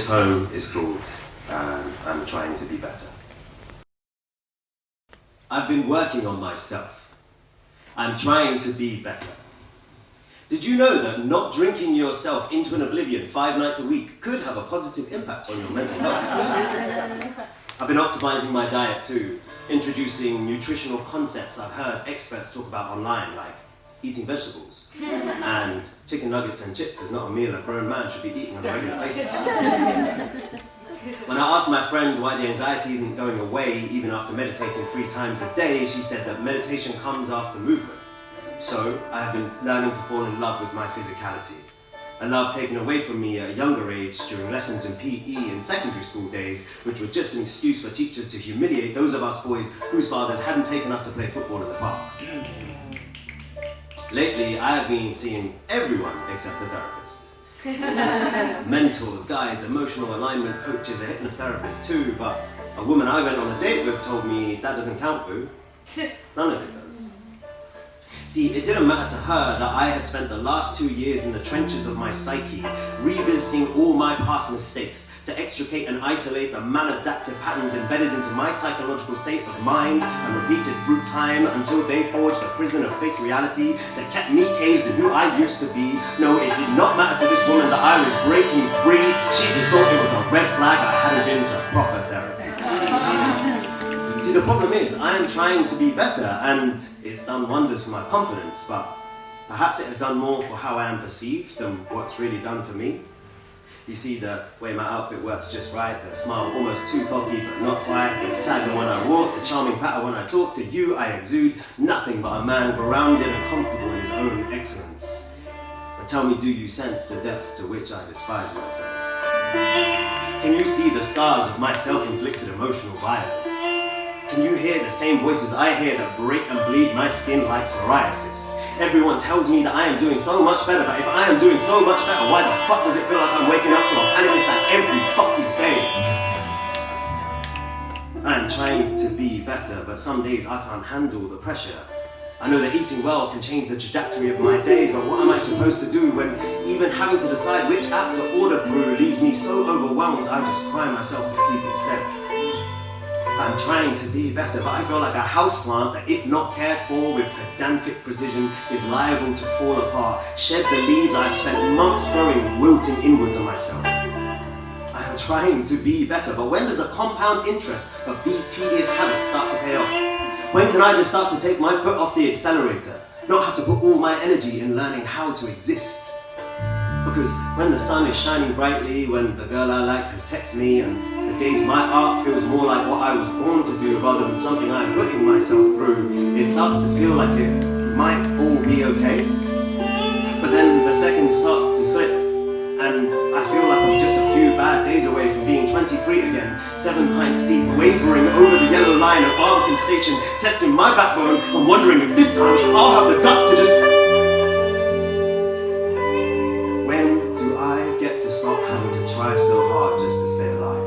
this poem is called I'm Trying to Be Better. I've been working on myself. I'm trying to be better. Did you know that not drinking yourself into an oblivion 5 nights a week could have a positive impact on your mental health? I've been optimizing my diet too, introducing nutritional concepts I've heard experts talk about online, like eating vegetables. And chicken nuggets and chips is not a meal a grown man should be eating on a regular basis. When I asked my friend why the anxiety isn't going away even after meditating 3 times a day, she said that meditation comes after movement. So I have been learning to fall in love with my physicality. A love taken away from me at a younger age during lessons in PE in secondary school days, which were just an excuse for teachers to humiliate those of us boys whose fathers hadn't taken us to play football in the park. Lately, I have been seeing everyone except the therapist. Mentors, guides, emotional alignment coaches, a hypnotherapist too, but a woman I went on a date with told me that doesn't count, boo. None of it does. See, it didn't matter to her that I had spent the last 2 years in the trenches of my psyche, revisiting all my past mistakes to extricate and isolate the maladaptive patterns embedded into my psychological state of mind and repeated through time until they forged a prison of fake reality that kept me caged in who I used to be. No, it did not matter to this woman that I was breaking free. She just thought it was a red flag I hadn't been to proper therapy. See, the problem is, I am trying to be better, and it's done wonders for my confidence, but perhaps it has done more for how I am perceived than what's really done for me. You see, the way my outfit works just right, the smile almost too cocky but not quite, the swagger when I walk, the charming patter when I talk to you, I exude nothing but a man grounded and comfortable in his own excellence. But tell me, do you sense the depths to which I despise myself? Can you see the scars of my self-inflicted emotional violence? Can you hear the same voices I hear that break and bleed my skin like psoriasis? Everyone tells me that I am doing so much better, but if I am doing so much better, why the fuck does it feel like I'm waking up to a panic attack every fucking day? I am trying to be better, but some days I can't handle the pressure. I know that eating well can change the trajectory of my day, but what am I supposed to do when even having to decide which app to order through leaves me so overwhelmed I just cry myself to sleep instead? I'm trying to be better, but I feel like a houseplant that, if not cared for with pedantic precision, is liable to fall apart, shed the leaves I've spent months growing, wilting inwards on myself. I am trying to be better, but when does the compound interest of these tedious habits start to pay off? When can I just start to take my foot off the accelerator, not have to put all my energy in learning how to exist? Because when the sun is shining brightly, when the girl I like has texted me, and the days my art feels more like what I was born to do rather than something I am putting myself through, it starts to feel like it might all be okay. But then the seconds starts to slip, and I feel like I'm just a few bad days away from being 23 again, 7 pints deep, wavering over the yellow line at Barbican Station, testing my backbone and wondering if this time I'll have the guts to just... When do I get to stop having to try so hard just to stay alive?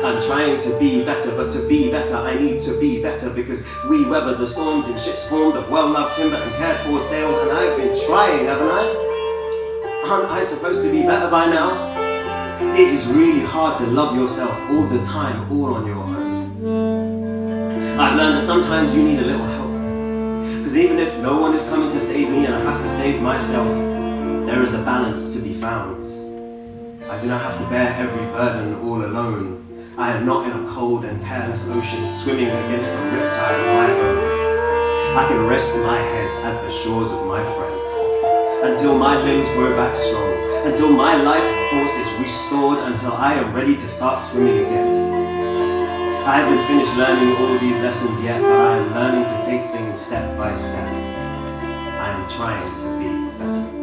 I'm trying to be better, but to be better I need to be better, because we weather the storms in ships formed of well-loved timber and cared-for sails, and I've been trying, haven't I? Aren't I supposed to be better by now? It is really hard to love yourself all the time, all on your own. I've learned that sometimes you need a little help, because even if no one is coming to save me and I have to save myself, there is a balance to be found. I do not have to bear every burden all alone. I am not in a cold and careless ocean swimming against the riptide of my own. I can rest my head at the shores of my friends until my limbs grow back strong, until my life force is restored, until I am ready to start swimming again. I haven't finished learning all these lessons yet, but I am learning to take things step by step. I am trying to be better.